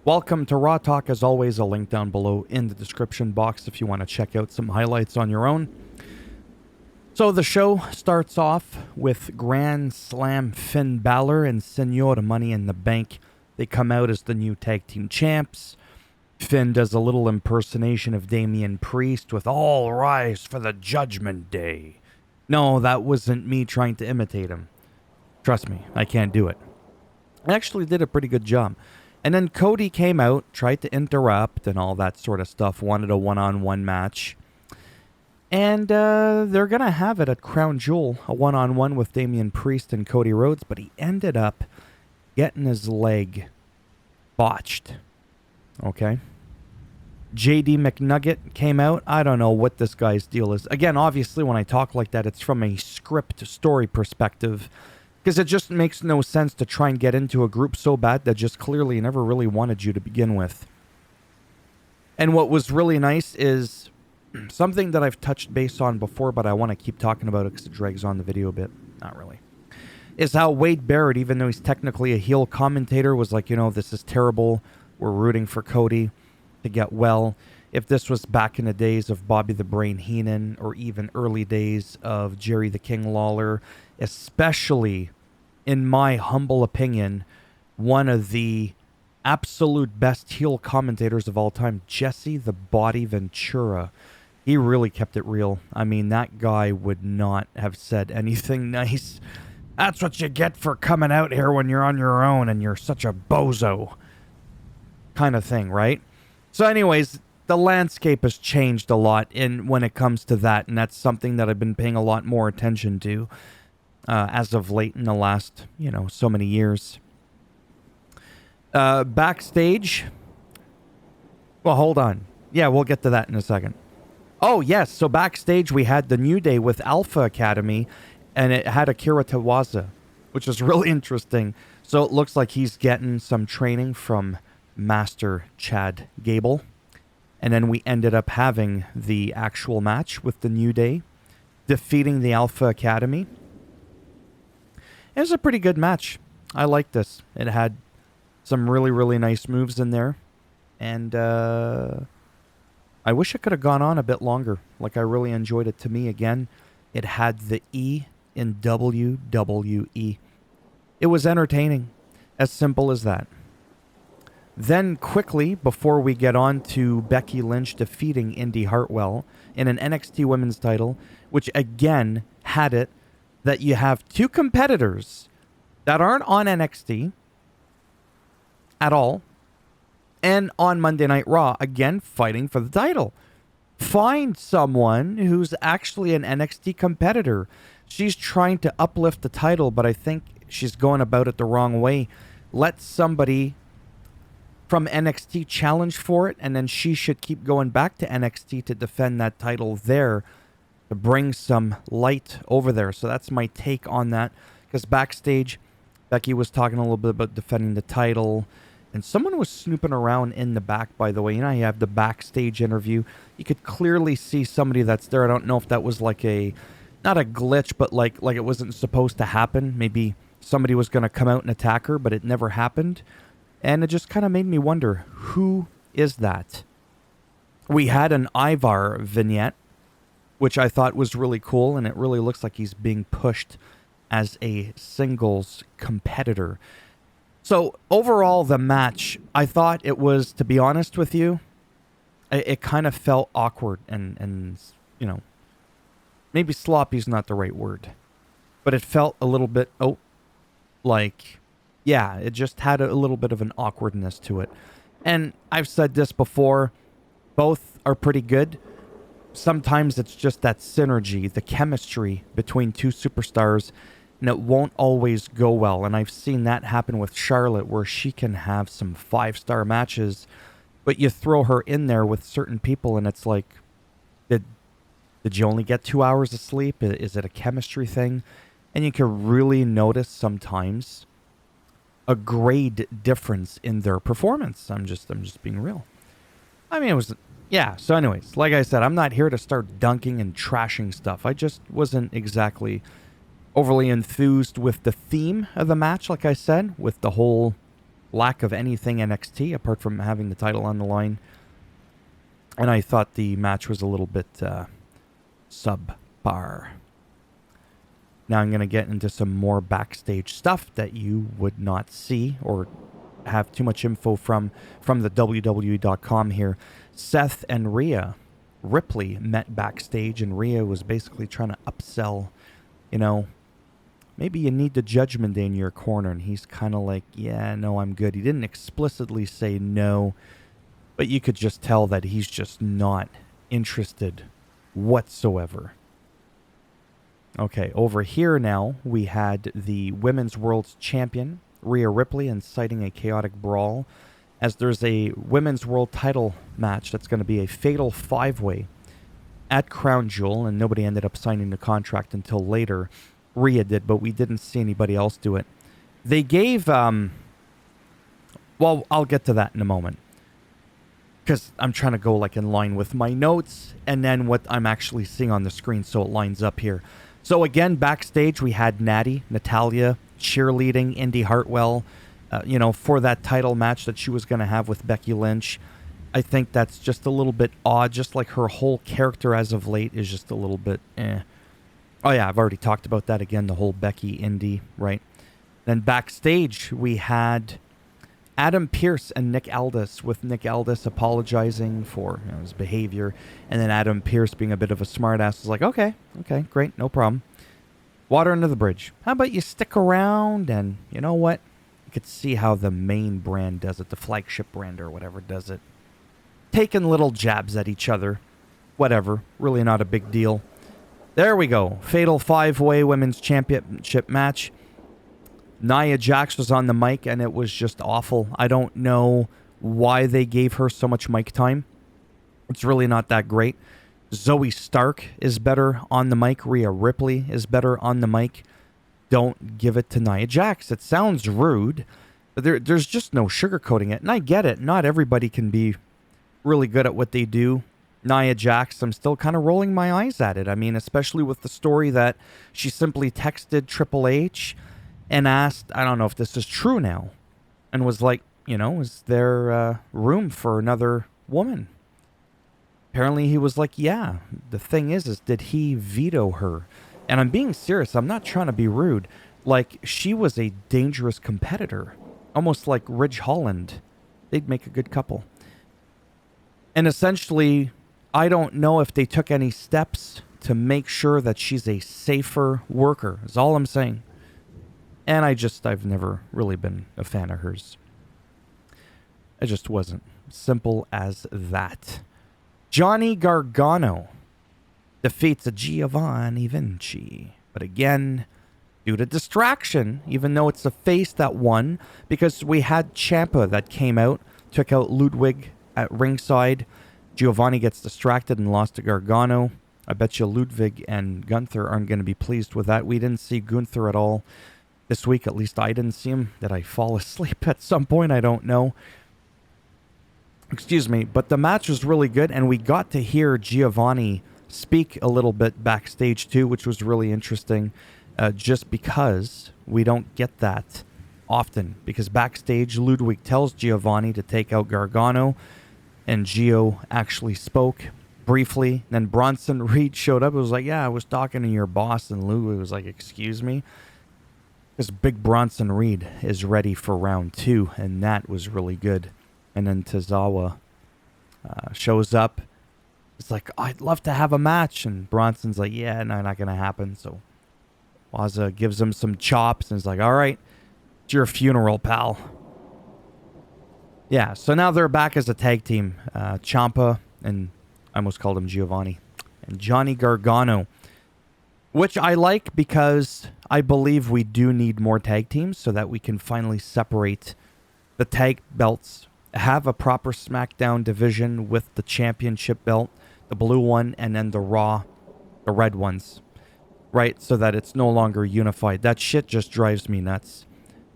Welcome to Raw Talk. As always, a link down below in the description box if you want to check out some highlights on your own. So the show starts off with Grand Slam Finn Balor and Senor Money in the Bank. They come out as the new tag team champs. Finn does a little impersonation of Damian Priest with "All rise for the Judgment Day." No, that wasn't me trying to imitate him. Trust me, I can't do it. I actually did a pretty good job. And then Cody came out, tried to interrupt and all that sort of stuff, wanted a one-on-one match. And they're going to have it at Crown Jewel, a one-on-one with Damian Priest and Cody Rhodes, but he ended up getting his leg botched. Okay? JD McNugget came out. I don't know what this guy's deal is. Again, obviously, when I talk like that, it's from a script story perspective, because it just makes no sense to try and get into a group so bad that just clearly never really wanted you to begin with. And what was really nice is something that I've touched base on before, but I want to keep talking about it because it drags on the video a bit. Not really. Is how Wade Barrett, even though he's technically a heel commentator, was like, this is terrible. We're rooting for Cody to get well. If this was back in the days of Bobby the Brain Heenan or even early days of Jerry the King Lawler, especially, in my humble opinion, one of the absolute best heel commentators of all time, Jesse the Body Ventura. He really kept it real. I mean, that guy would not have said anything nice. That's what you get for coming out here when you're on your own and you're such a bozo. Kind of thing, right? So anyways, the landscape has changed a lot when it comes to that, and that's something that I've been paying a lot more attention to as of late in the last, so many years. Backstage. Well, hold on. Yeah, we'll get to that in a second. Oh, yes. So backstage, we had the New Day with Alpha Academy, and it had Akira Tawaza, which is really interesting. So it looks like he's getting some training from Master Chad Gable. And then we ended up having the actual match with the New Day, defeating the Alpha Academy. It was a pretty good match. I liked this. It had some really, really nice moves in there. And I wish it could have gone on a bit longer. Like, I really enjoyed it. To me, again, it had the E in WWE. It was entertaining. As simple as that. Then quickly, before we get on to Becky Lynch defeating Indy Hartwell in an NXT Women's title, which again had it that you have two competitors that aren't on NXT at all and on Monday Night Raw, again, fighting for the title. Find someone who's actually an NXT competitor. She's trying to uplift the title, but I think she's going about it the wrong way. Let somebody from NXT challenge for it, and then she should keep going back to NXT to defend that title there, to bring some light over there. So that's my take on that. Because backstage, Becky was talking a little bit about defending the title, and someone was snooping around in the back, by the way. You have the backstage interview. You could clearly see somebody that's there. I don't know if that was like not a glitch, but like it wasn't supposed to happen. Maybe somebody was going to come out and attack her, but it never happened. And it just kind of made me wonder, who is that? We had an Ivar vignette, which I thought was really cool, and it really looks like he's being pushed as a singles competitor. So overall, the match, I thought it was, to be honest with you, it kind of felt awkward and maybe sloppy is not the right word, but it felt a little bit, it just had a little bit of an awkwardness to it. And I've said this before, both are pretty good. Sometimes it's just that synergy, the chemistry between two superstars, and it won't always go well. And I've seen that happen with Charlotte, where she can have some 5-star matches, but you throw her in there with certain people, and it's like, did you only get 2 hours of sleep? Is it a chemistry thing? And you can really notice sometimes a grade difference in their performance. I'm just being real. I mean, it was, yeah. So anyways, like I said, I'm not here to start dunking and trashing stuff. I just wasn't exactly overly enthused with the theme of the match, like I said, with the whole lack of anything NXT apart from having the title on the line. And I thought the match was a little bit subpar. Now I'm going to get into some more backstage stuff that you would not see or have too much info from the WWE.com here. Seth and Rhea Ripley met backstage, and Rhea was basically trying to upsell, maybe you need the Judgment Day in your corner. And he's kind of like, yeah, no, I'm good. He didn't explicitly say no, but you could just tell that he's just not interested whatsoever. Okay, over here now, we had the Women's World Champion, Rhea Ripley, inciting a chaotic brawl, as there's a Women's World title match that's going to be a fatal 5-way at Crown Jewel, and nobody ended up signing the contract until later. Rhea did, but we didn't see anybody else do it. They gave, well, I'll get to that in a moment, because I'm trying to go like in line with my notes and then what I'm actually seeing on the screen so it lines up here. So again, backstage we had Natalia cheerleading Indy Hartwell, for that title match that she was going to have with Becky Lynch. I think that's just a little bit odd, just like her whole character as of late is just a little bit Oh yeah, I've already talked about that again, the whole Becky Indy, right? Then backstage we had Adam Pearce and Nick Aldis, with Nick Aldis apologizing for his behavior, and then Adam Pearce being a bit of a smartass was like, okay, great, no problem. Water under the bridge. How about you stick around, and you know what? You could see how the main brand does it, the flagship brand or whatever does it. Taking little jabs at each other. Whatever, really not a big deal. There we go. Fatal 5-way Women's Championship match. Nia Jax was on the mic, and it was just awful. I don't know why they gave her so much mic time. It's really not that great. Zoe Stark is better on the mic. Rhea Ripley is better on the mic. Don't give it to Nia Jax. It sounds rude, but there's just no sugarcoating it. And I get it. Not everybody can be really good at what they do. Nia Jax, I'm still kind of rolling my eyes at it. I mean, especially with the story that she simply texted Triple H and asked, I don't know if this is true now, and was like, is there room for another woman? Apparently he was like, yeah. The thing is did he veto her? And I'm being serious. I'm not trying to be rude. Like, she was a dangerous competitor. Almost like Ridge Holland. They'd make a good couple. And essentially, I don't know if they took any steps to make sure that she's a safer worker, is all I'm saying. And I've never really been a fan of hers. It just wasn't. Simple as that. Johnny Gargano defeats a Giovanni Vinci. But again, due to distraction, even though it's the face that won, because we had Ciampa that came out, took out Ludwig at ringside. Giovanni gets distracted and lost to Gargano. I bet you Ludwig and Gunther aren't going to be pleased with that. We didn't see Gunther at all this week. At least I didn't see him. Did I fall asleep at some point? I don't know. Excuse me. But the match was really good, and we got to hear Giovanni speak a little bit backstage too, which was really interesting, just because we don't get that often. Because backstage, Ludwig tells Giovanni to take out Gargano, and Gio actually spoke briefly. Then Bronson Reed showed up. It was like, yeah, I was talking to your boss, and Ludwig was like, excuse me? Because Big Bronson Reed is ready for round 2, and that was really good. And then Tozawa shows up. It's like, I'd love to have a match. And Bronson's like, yeah, no, not going to happen. So Waza gives him some chops and is like, all right, it's your funeral, pal. Yeah, so now they're back as a tag team. Ciampa, and I almost called him Giovanni, and Johnny Gargano, which I like because I believe we do need more tag teams so that we can finally separate the tag belts, have a proper SmackDown division with the championship belt, the blue one, and then the Raw, the red ones, right? So that it's no longer unified. That shit just drives me nuts.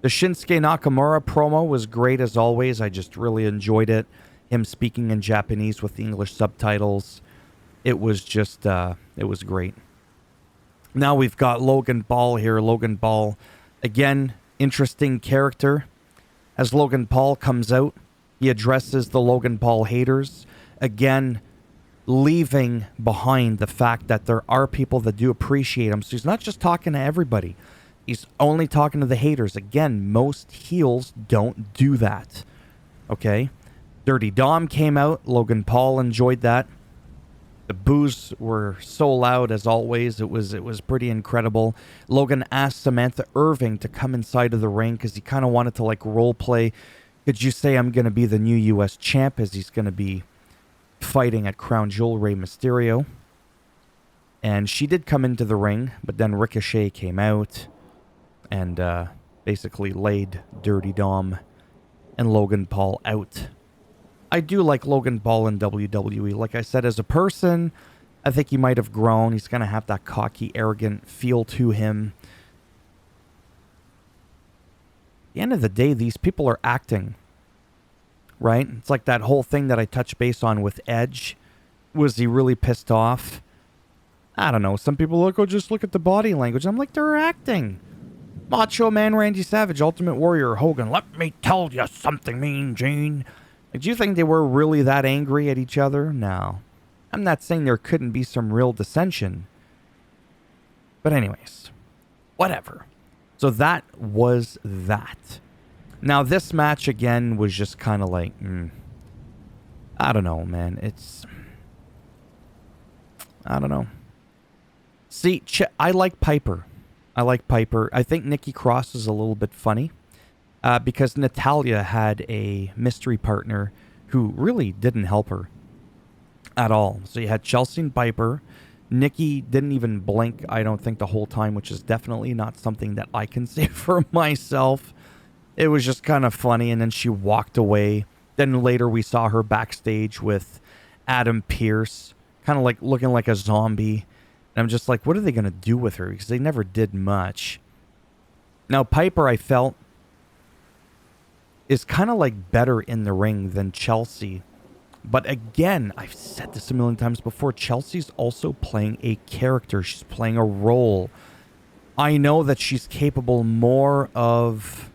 The Shinsuke Nakamura promo was great as always. I just really enjoyed it. Him speaking in Japanese with the English subtitles. It was just, it was great. Now we've got Logan Paul here. Logan Paul, again, interesting character. As Logan Paul comes out, he addresses the Logan Paul haters, again, leaving behind the fact that there are people that do appreciate him. So he's not just talking to everybody. He's only talking to the haters. Again, most heels don't do that. Okay? Dirty Dom came out. Logan Paul enjoyed that. The boos were so loud as always. It was pretty incredible. Logan asked Samantha Irving to come inside of the ring because he kind of wanted to like role play. Could you say I'm going to be the new U.S. champ, as he's going to be fighting at Crown Jewel Rey Mysterio. And she did come into the ring, but then Ricochet came out and basically laid Dirty Dom and Logan Paul out. I do like Logan Paul in WWE. Like I said, as a person, I think he might have grown. He's going to have that cocky, arrogant feel to him. At the end of the day, these people are acting, right? It's like that whole thing that I touched base on with Edge. Was he really pissed off? I don't know. Some people look, oh, just look at the body language. I'm like, they're acting. Macho Man Randy Savage, Ultimate Warrior Hogan. Let me tell you something, Mean Gene. Do you think they were really that angry at each other? No. I'm not saying there couldn't be some real dissension. But anyways, whatever. So that was that. Now this match again was just kind of like, I don't know, man. I don't know. See, I like Piper. I think Nikki Cross is a little bit funny. Because Natalya had a mystery partner who really didn't help her at all. So you had Chelsea and Piper. Nikki didn't even blink, I don't think, the whole time, which is definitely not something that I can say for myself. It was just kind of funny, and then she walked away. Then later we saw her backstage with Adam Pearce, kind of like looking like a zombie. And I'm just like, what are they going to do with her? Because they never did much. Now, Piper, I felt, is kind of like better in the ring than Chelsea. But again, I've said this a million times before, Chelsea's also playing a character. She's playing a role. I know that she's capable more of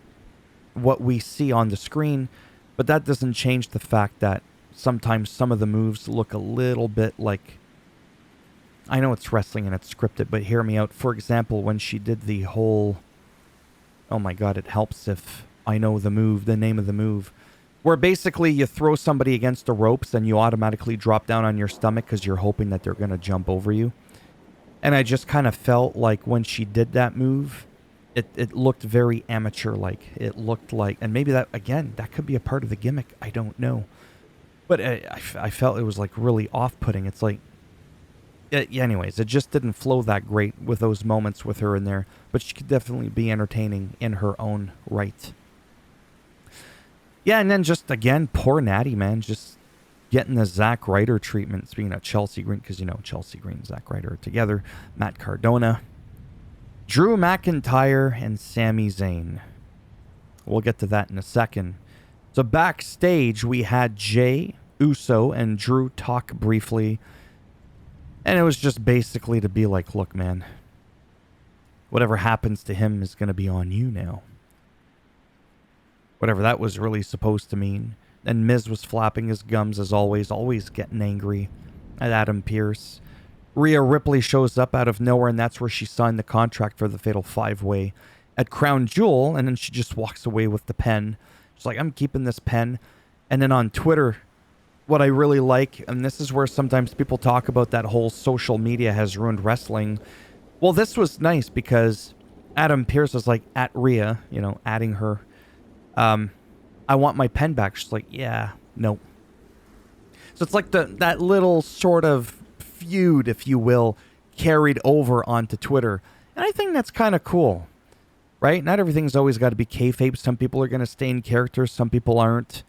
what we see on the screen, but that doesn't change the fact that sometimes some of the moves look a little bit like, I know it's wrestling and it's scripted, but hear me out. For example, when she did the whole, oh my God, it helps if I know the move, the name of the move, where basically you throw somebody against the ropes and you automatically drop down on your stomach because you're hoping that they're going to jump over you. And I just kind of felt like when she did that move, it looked very amateur-like. It looked like, and maybe that, again, that could be a part of the gimmick. I don't know. But I felt it was like really off-putting. It's like, anyways, it just didn't flow that great with those moments with her in there. But she could definitely be entertaining in her own right. Yeah, and then just, again, poor Natty, man. Just getting the Zack Ryder treatment. Speaking of Chelsea Green, because, you know, Chelsea Green and Zack Ryder are together. Matt Cardona. Drew McIntyre and Sami Zayn. We'll get to that in a second. So backstage, we had Jay Uso and Drew talk briefly. And it was just basically to be like, look, man, whatever happens to him is going to be on you now. Whatever that was really supposed to mean. And Miz was flapping his gums as always getting angry at Adam Pearce. Rhea Ripley shows up out of nowhere, and that's where she signed the contract for the Fatal 5-Way at Crown Jewel, and then she just walks away with the pen. She's like, I'm keeping this pen. And then on Twitter, what I really like, and this is where sometimes people talk about that whole social media has ruined wrestling. Well, this was nice because Adam Pearce was like, at Rhea, you know, adding her. I want my pen back. She's like, yeah, no. So it's like that little sort of feud, if you will, carried over onto Twitter. And I think that's kind of cool, right? Not everything's always got to be kayfabe. Some people are going to stay in character. Some people aren't.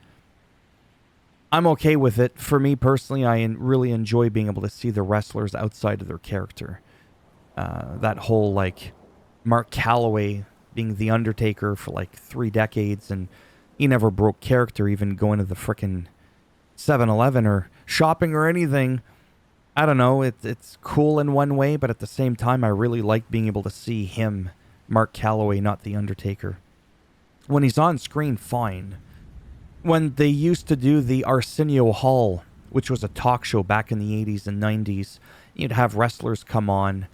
I'm okay with it. For me personally, I really enjoy being able to see the wrestlers outside of their character. That whole, like, Mark Calloway being The Undertaker for like 3 decades, and he never broke character, even going to the frickin' 7-Eleven or shopping or anything. I don't know, it's cool in one way, but at the same time, I really like being able to see him, Mark Calloway, not The Undertaker. When he's on screen, fine. When they used to do the Arsenio Hall, which was a talk show back in the 80s and 90s, you'd have wrestlers come on.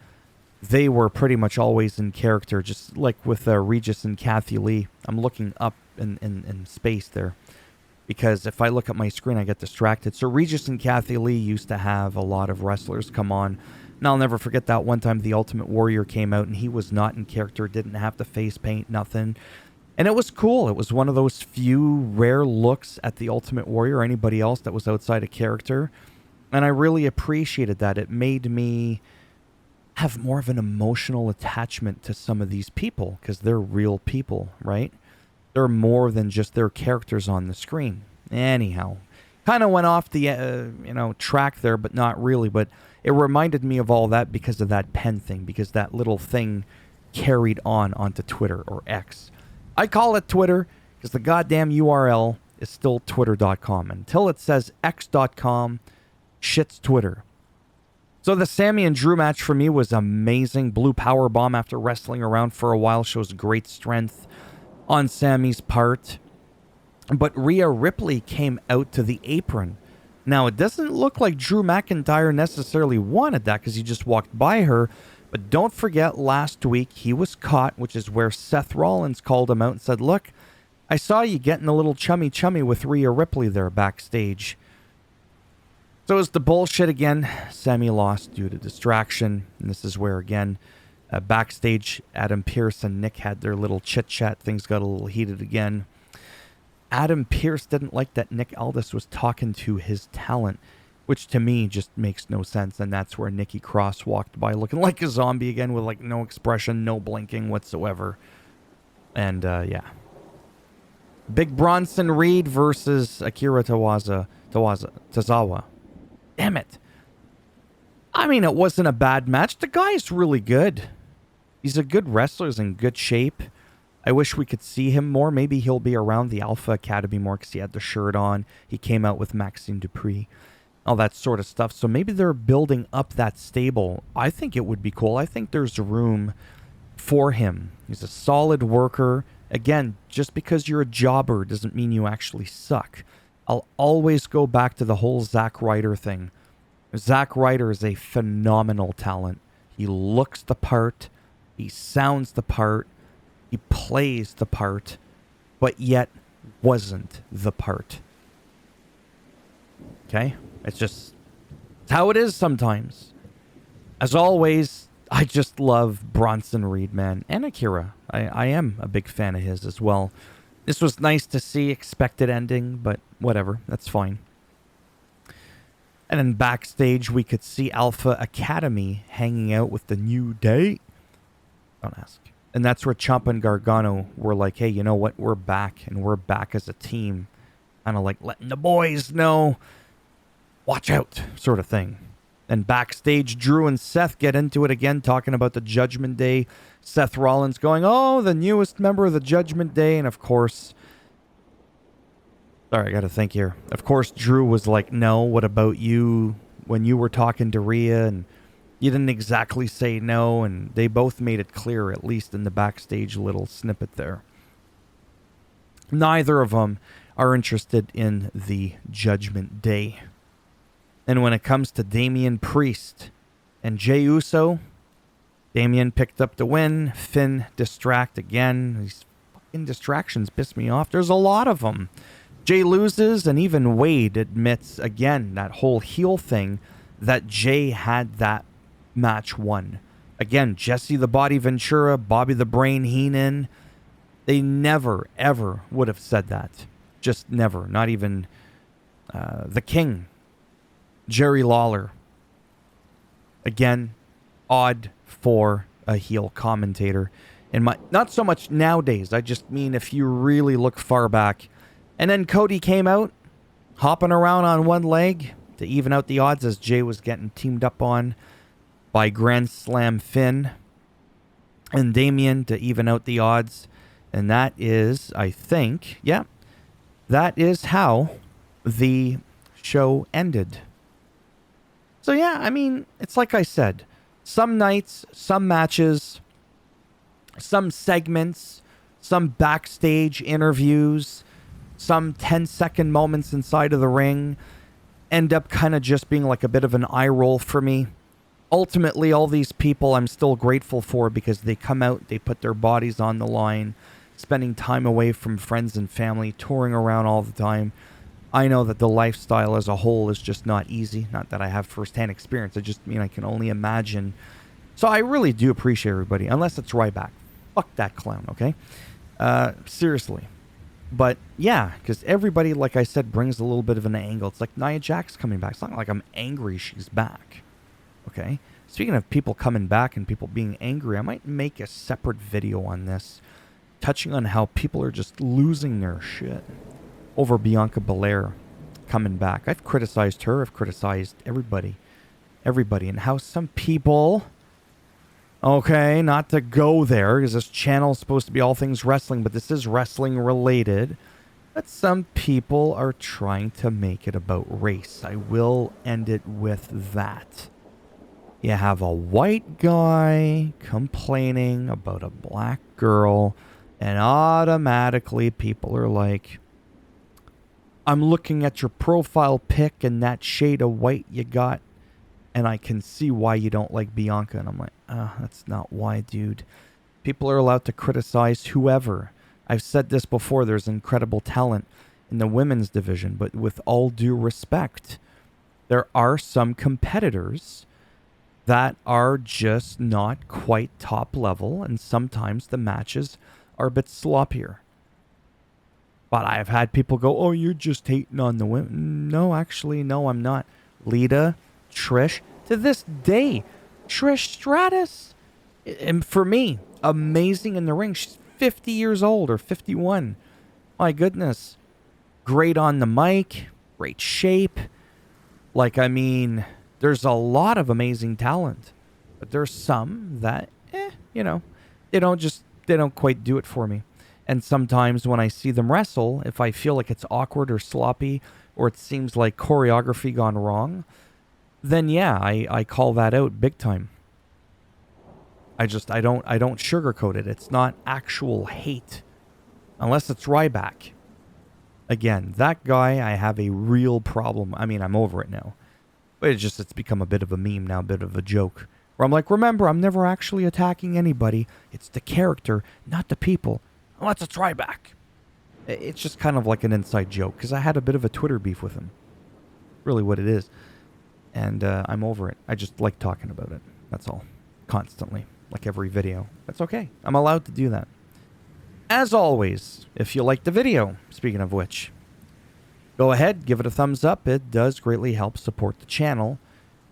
They were pretty much always in character, just like with Regis and Kathy Lee. I'm looking up in space there, because if I look at my screen, I get distracted. So Regis and Kathy Lee used to have a lot of wrestlers come on. And I'll never forget that one time the Ultimate Warrior came out, and he was not in character, didn't have the face paint, nothing. And it was cool. It was one of those few rare looks at the Ultimate Warrior or anybody else that was outside of character. And I really appreciated that. It made me have more of an emotional attachment to some of these people, because they're real people, right? They're more than just their characters on the screen. Anyhow, kind of went off the track there, but not really. But it reminded me of all that because of that pen thing, because that little thing carried on onto Twitter or X. I call it Twitter because the goddamn URL is still twitter.com. Until it says x.com, shit's Twitter. So the Sammy and Drew match for me was amazing. Blue power bomb after wrestling around for a while shows great strength on Sammy's part. But Rhea Ripley came out to the apron. Now, it doesn't look like Drew McIntyre necessarily wanted that because he just walked by her. But don't forget, last week he was caught, which is where Seth Rollins called him out and said, look, I saw you getting a little chummy with Rhea Ripley there backstage. So it was the bullshit again. Sammy lost due to distraction. And this is where, again, backstage, Adam Pearce and Nick had their little chit-chat. Things got a little heated again. Adam Pearce didn't like that Nick Aldis was talking to his talent, which to me just makes no sense. And that's where Nikki Cross walked by looking like a zombie again with like no expression, no blinking whatsoever. And yeah. Big Bronson Reed versus Akira Tozawa. Damn it. I mean, it wasn't a bad match. The guy's really good. He's a good wrestler. He's in good shape. I wish we could see him more. Maybe he'll be around the Alpha Academy more because he had the shirt on. He came out with Maxime Dupree. All that sort of stuff. So maybe they're building up that stable. I think it would be cool. I think there's room for him. He's a solid worker. Again, just because you're a jobber doesn't mean you actually suck. I'll always go back to the whole Zack Ryder thing. Zack Ryder is a phenomenal talent. He looks the part. He sounds the part. He plays the part. But yet wasn't the part. Okay? It's how it is sometimes. As always, I just love Bronson Reed, man. And Akira. I am a big fan of his as well. This was nice to see, expected ending, but whatever, that's fine. And then backstage, we could see Alpha Academy hanging out with the New Day. Don't ask. And that's where Ciampa and Gargano were like, hey, you know what? We're back, and we're back as a team. Kind of like letting the boys know, watch out, sort of thing. And backstage, Drew and Seth get into it again, talking about the Judgment Day. Seth Rollins going, oh, the newest member of the Judgment Day. And of course, sorry, I got to think here. Of course, Drew was like, no, what about you when you were talking to Rhea? And you didn't exactly say no. And they both made it clear, at least in the backstage little snippet there. Neither of them are interested in the Judgment Day. And when it comes to Damian Priest and Jey Uso, Damian picked up the win. Finn distract again. These fucking distractions piss me off. There's a lot of them. Jey loses, and even Wade admits again that whole heel thing that Jey had that match won. Again, Jesse the Body Ventura, Bobby the Brain Heenan, they never, ever would have said that. Just never. Not even the King. Jerry Lawler. Again, odd for a heel commentator. Not so much nowadays. I just mean if you really look far back. And then Cody came out, hopping around on one leg to even out the odds as Jey was getting teamed up on by Grand Slam Finn. And Damian to even out the odds. And that is, I think, yeah, that is how the show ended. So yeah, I mean, it's like I said, some nights, some matches, some segments, some backstage interviews, some 10-second moments inside of the ring end up kind of just being like a bit of an eye roll for me. Ultimately, all these people I'm still grateful for because they come out, they put their bodies on the line, spending time away from friends and family, touring around all the time. I know that the lifestyle as a whole is just not easy. Not that I have firsthand experience. I just mean I can only imagine. So I really do appreciate everybody, unless it's Ryback. Fuck that clown, okay? Seriously. But yeah, because everybody, like I said, brings a little bit of an angle. It's like Nia Jax coming back. It's not like I'm angry she's back. Okay? Speaking of people coming back and people being angry, I might make a separate video on this, touching on how people are just losing their shit over Bianca Belair coming back. I've criticized her. I've criticized everybody. And how some people... Okay, not to go there, because this channel is supposed to be all things wrestling, but this is wrestling related. But some people are trying to make it about race. I will end it with that. You have a white guy complaining about a black girl, and automatically people are like, I'm looking at your profile pic and that shade of white you got, and I can see why you don't like Bianca. And I'm like, that's not why, dude. People are allowed to criticize whoever. I've said this before, there's incredible talent in the women's division, but with all due respect, there are some competitors that are just not quite top level, and sometimes the matches are a bit sloppier. But I've had people go, oh, you're just hating on the women. No, actually, no, I'm not. Lita, Trish, to this day, Trish Stratus, and for me, amazing in the ring. She's 50 years old or 51. My goodness. Great on the mic, great shape. Like, I mean, there's a lot of amazing talent, but there's some that, they don't quite do it for me. And sometimes when I see them wrestle, if I feel like it's awkward or sloppy, or it seems like choreography gone wrong, then yeah, I call that out big time. I don't sugarcoat it. It's not actual hate. Unless it's Ryback. Again, that guy, I have a real problem. I mean, I'm over it now. But it's become a bit of a meme now, a bit of a joke. Where I'm like, remember, I'm never actually attacking anybody. It's the character, not the people. Unless it's Ryback. It's just kind of like an inside joke, because I had a bit of a Twitter beef with him. Really what it is. And I'm over it. I just like talking about it. That's all. Constantly. Like every video. That's okay. I'm allowed to do that. As always, if you liked the video, speaking of which, go ahead, give it a thumbs up. It does greatly help support the channel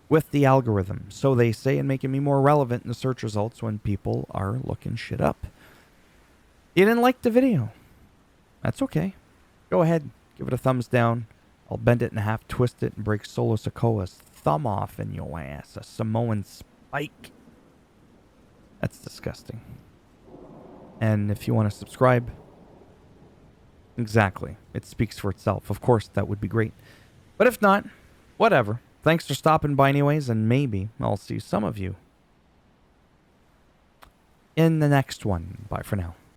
with the algorithm. So they say, and making me more relevant in the search results when people are looking shit up. You didn't like the video. That's okay. Go ahead, give it a thumbs down. I'll bend it in half, twist it, and break Solo Sikoa's thumb off in your ass. A Samoan spike. That's disgusting. And if you want to subscribe, exactly. It speaks for itself. Of course, that would be great. But if not, whatever. Thanks for stopping by anyways, and maybe I'll see some of you in the next one. Bye for now.